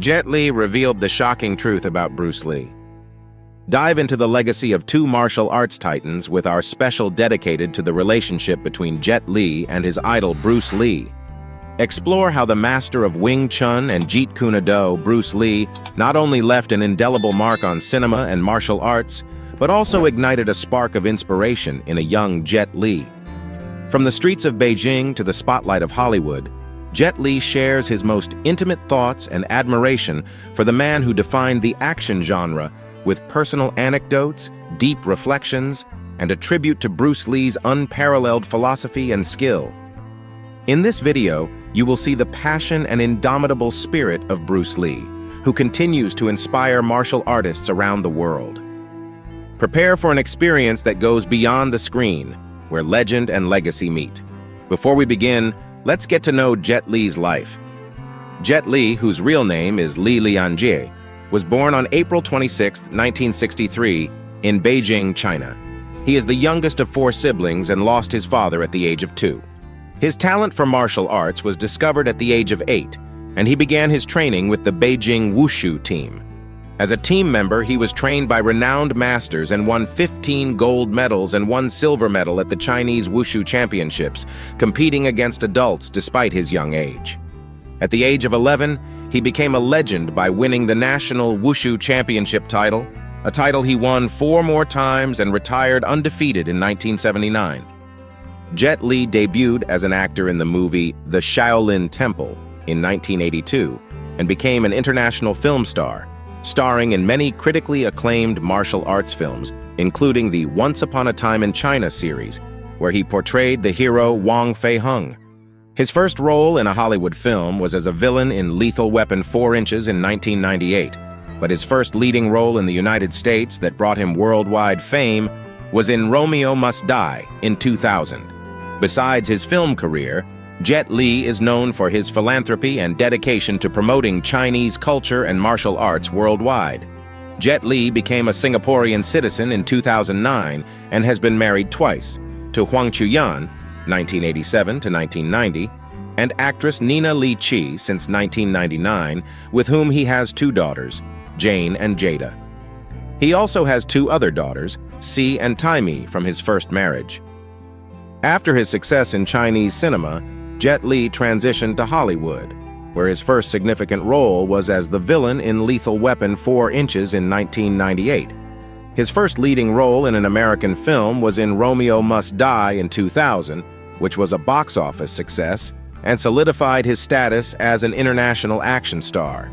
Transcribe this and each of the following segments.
Jet Li revealed the shocking truth about Bruce Lee. Dive into the legacy of two martial arts titans with our special dedicated to the relationship between Jet Li and his idol Bruce Lee. Explore how the master of Wing Chun and Jeet Kune Do, Bruce Lee, not only left an indelible mark on cinema and martial arts, but also ignited a spark of inspiration in a young Jet Li. From the streets of Beijing to the spotlight of Hollywood, Jet Li shares his most intimate thoughts and admiration for the man who defined the action genre with personal anecdotes, deep reflections, and a tribute to Bruce Lee's unparalleled philosophy and skill. In this video, you will see the passion and indomitable spirit of Bruce Lee, who continues to inspire martial artists around the world. Prepare for an experience that goes beyond the screen, where legend and legacy meet. Before we begin, let's get to know Jet Li's life. Jet Li, whose real name is Li Lianjie, was born on April 26, 1963, in Beijing, China. He is the youngest of four siblings and lost his father at the age of 2. His talent for martial arts was discovered at the age of 8, and he began his training with the Beijing Wushu team. As a team member, he was trained by renowned masters and won 15 gold medals and 1 silver medal at the Chinese Wushu Championships, competing against adults despite his young age. At the age of 11, he became a legend by winning the National Wushu Championship title, a title he won 4 more times and retired undefeated in 1979. Jet Li debuted as an actor in the movie The Shaolin Temple in 1982 and became an international film star, starring in many critically acclaimed martial arts films, including the Once Upon a Time in China series, where he portrayed the hero Wang Fei-hung. His first role in a Hollywood film was as a villain in Lethal Weapon 4 Inches in 1998, but his first leading role in the United States that brought him worldwide fame was in Romeo Must Die in 2000. Besides his film career, Jet Li is known for his philanthropy and dedication to promoting Chinese culture and martial arts worldwide. Jet Li became a Singaporean citizen in 2009 and has been married twice, to Huang Chuyan, 1987 to 1990, and actress Nina Li Chi since 1999, with whom he has 2 daughters, Jane and Jada. He also has 2 other daughters, Si and Taimi, from his first marriage. After his success in Chinese cinema, Jet Li transitioned to Hollywood, where his first significant role was as the villain in Lethal Weapon 4 Inches in 1998. His first leading role in an American film was in Romeo Must Die in 2000, which was a box office success and solidified his status as an international action star.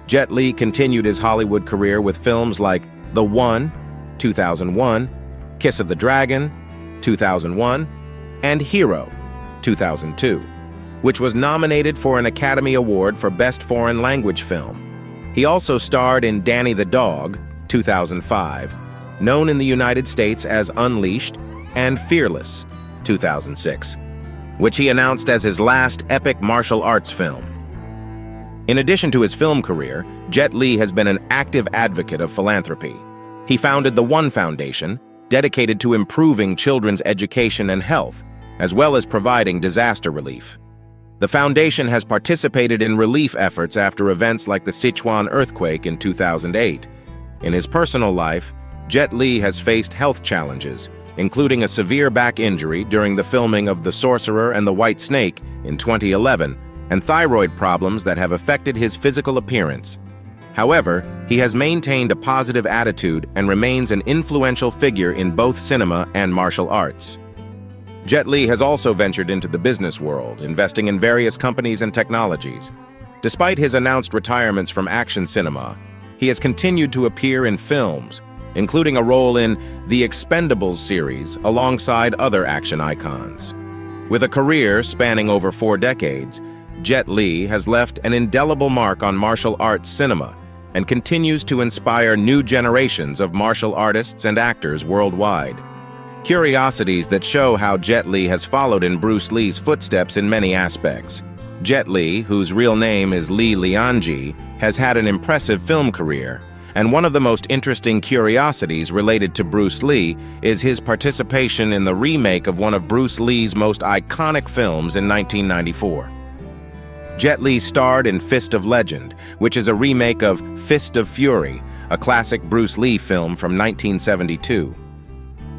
Jet Li continued his Hollywood career with films like The One, 2001, Kiss of the Dragon, 2001, and Hero, 2002, which was nominated for an Academy Award for Best Foreign Language Film. He also starred in Danny the Dog, 2005, known in the United States as Unleashed, and Fearless, 2006, which he announced as his last epic martial arts film. In addition to his film career, Jet Li has been an active advocate of philanthropy. He founded the One Foundation, dedicated to improving children's education and health, as well as providing disaster relief. The foundation has participated in relief efforts after events like the Sichuan earthquake in 2008. In his personal life, Jet Li has faced health challenges, including a severe back injury during the filming of The Sorcerer and the White Snake in 2011, and thyroid problems that have affected his physical appearance. However, he has maintained a positive attitude and remains an influential figure in both cinema and martial arts. Jet Li has also ventured into the business world, investing in various companies and technologies. Despite his announced retirements from action cinema, he has continued to appear in films, including a role in The Expendables series alongside other action icons. With a career spanning over 4 decades, Jet Li has left an indelible mark on martial arts cinema and continues to inspire new generations of martial artists and actors worldwide. Curiosities that show how Jet Li has followed in Bruce Lee's footsteps in many aspects. Jet Li, whose real name is Li Lianjie, has had an impressive film career, and one of the most interesting curiosities related to Bruce Lee is his participation in the remake of one of Bruce Lee's most iconic films in 1994. Jet Li starred in Fist of Legend, which is a remake of Fist of Fury, a classic Bruce Lee film from 1972.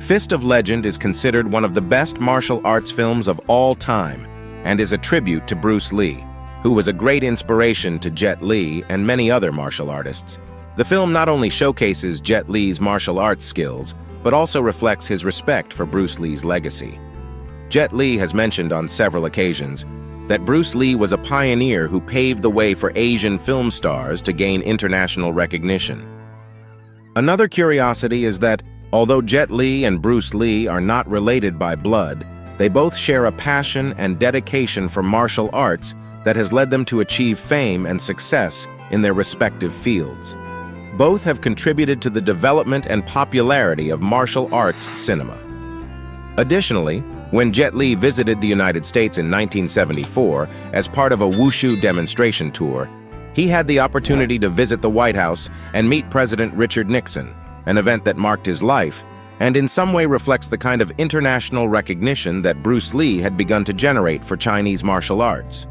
Fist of Legend is considered one of the best martial arts films of all time and is a tribute to Bruce Lee, who was a great inspiration to Jet Li and many other martial artists. The film not only showcases Jet Li's martial arts skills, but also reflects his respect for Bruce Lee's legacy. Jet Li has mentioned on several occasions that Bruce Lee was a pioneer who paved the way for Asian film stars to gain international recognition. Another curiosity is that, although Jet Li and Bruce Lee are not related by blood, they both share a passion and dedication for martial arts that has led them to achieve fame and success in their respective fields. Both have contributed to the development and popularity of martial arts cinema. Additionally, when Jet Li visited the United States in 1974 as part of a wushu demonstration tour, he had the opportunity to visit the White House and meet President Richard Nixon, an event that marked his life and in some way reflects the kind of international recognition that Bruce Lee had begun to generate for Chinese martial arts.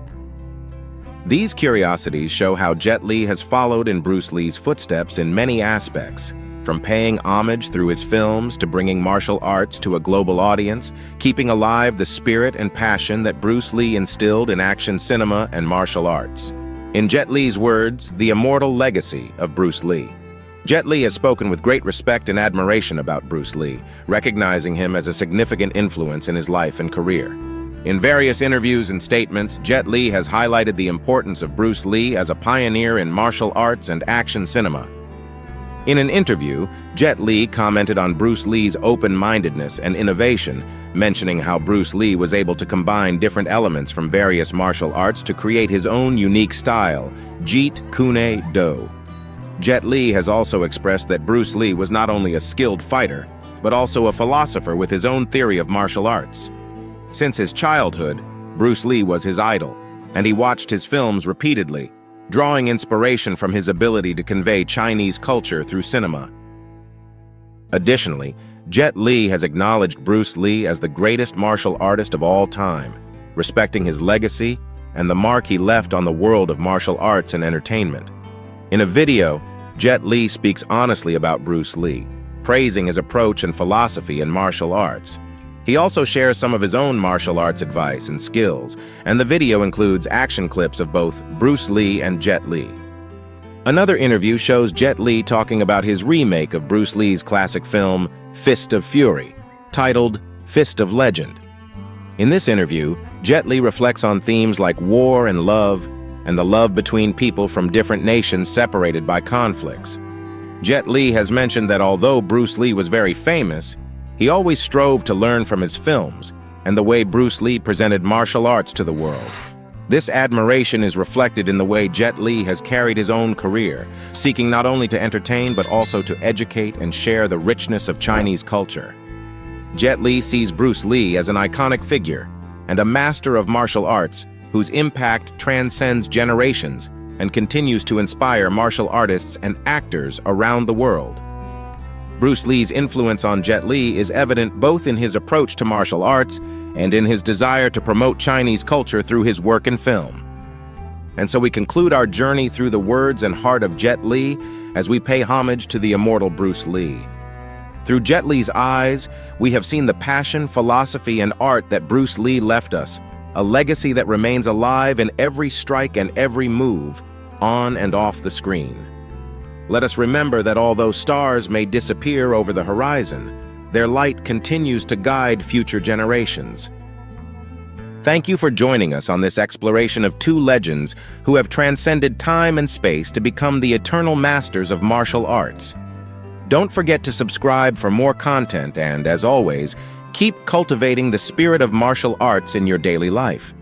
These curiosities show how Jet Li has followed in Bruce Lee's footsteps in many aspects, from paying homage through his films to bringing martial arts to a global audience, keeping alive the spirit and passion that Bruce Lee instilled in action cinema and martial arts. In Jet Li's words, the immortal legacy of Bruce Lee. Jet Li has spoken with great respect and admiration about Bruce Lee, recognizing him as a significant influence in his life and career. In various interviews and statements, Jet Li has highlighted the importance of Bruce Lee as a pioneer in martial arts and action cinema. In an interview, Jet Li commented on Bruce Lee's open-mindedness and innovation, mentioning how Bruce Lee was able to combine different elements from various martial arts to create his own unique style, Jeet Kune Do. Jet Li has also expressed that Bruce Lee was not only a skilled fighter, but also a philosopher with his own theory of martial arts. Since his childhood, Bruce Lee was his idol, and he watched his films repeatedly, drawing inspiration from his ability to convey Chinese culture through cinema. Additionally, Jet Li has acknowledged Bruce Lee as the greatest martial artist of all time, respecting his legacy and the mark he left on the world of martial arts and entertainment. In a video, Jet Li speaks honestly about Bruce Lee, praising his approach and philosophy in martial arts. He also shares some of his own martial arts advice and skills, and the video includes action clips of both Bruce Lee and Jet Li. Another interview shows Jet Li talking about his remake of Bruce Lee's classic film, Fist of Fury, titled Fist of Legend. In this interview, Jet Li reflects on themes like war and the love between people from different nations separated by conflicts. Jet Li has mentioned that although Bruce Lee was very famous, he always strove to learn from his films and the way Bruce Lee presented martial arts to the world. This admiration is reflected in the way Jet Li has carried his own career, seeking not only to entertain but also to educate and share the richness of Chinese culture. Jet Li sees Bruce Lee as an iconic figure and a master of martial arts whose impact transcends generations and continues to inspire martial artists and actors around the world. Bruce Lee's influence on Jet Li is evident both in his approach to martial arts and in his desire to promote Chinese culture through his work in film. And so we conclude our journey through the words and heart of Jet Li as we pay homage to the immortal Bruce Lee. Through Jet Li's eyes, we have seen the passion, philosophy, and art that Bruce Lee left us, a legacy that remains alive in every strike and every move, on and off the screen. Let us remember that although stars may disappear over the horizon, their light continues to guide future generations. Thank you for joining us on this exploration of two legends who have transcended time and space to become the eternal masters of martial arts. Don't forget to subscribe for more content and, as always, keep cultivating the spirit of martial arts in your daily life.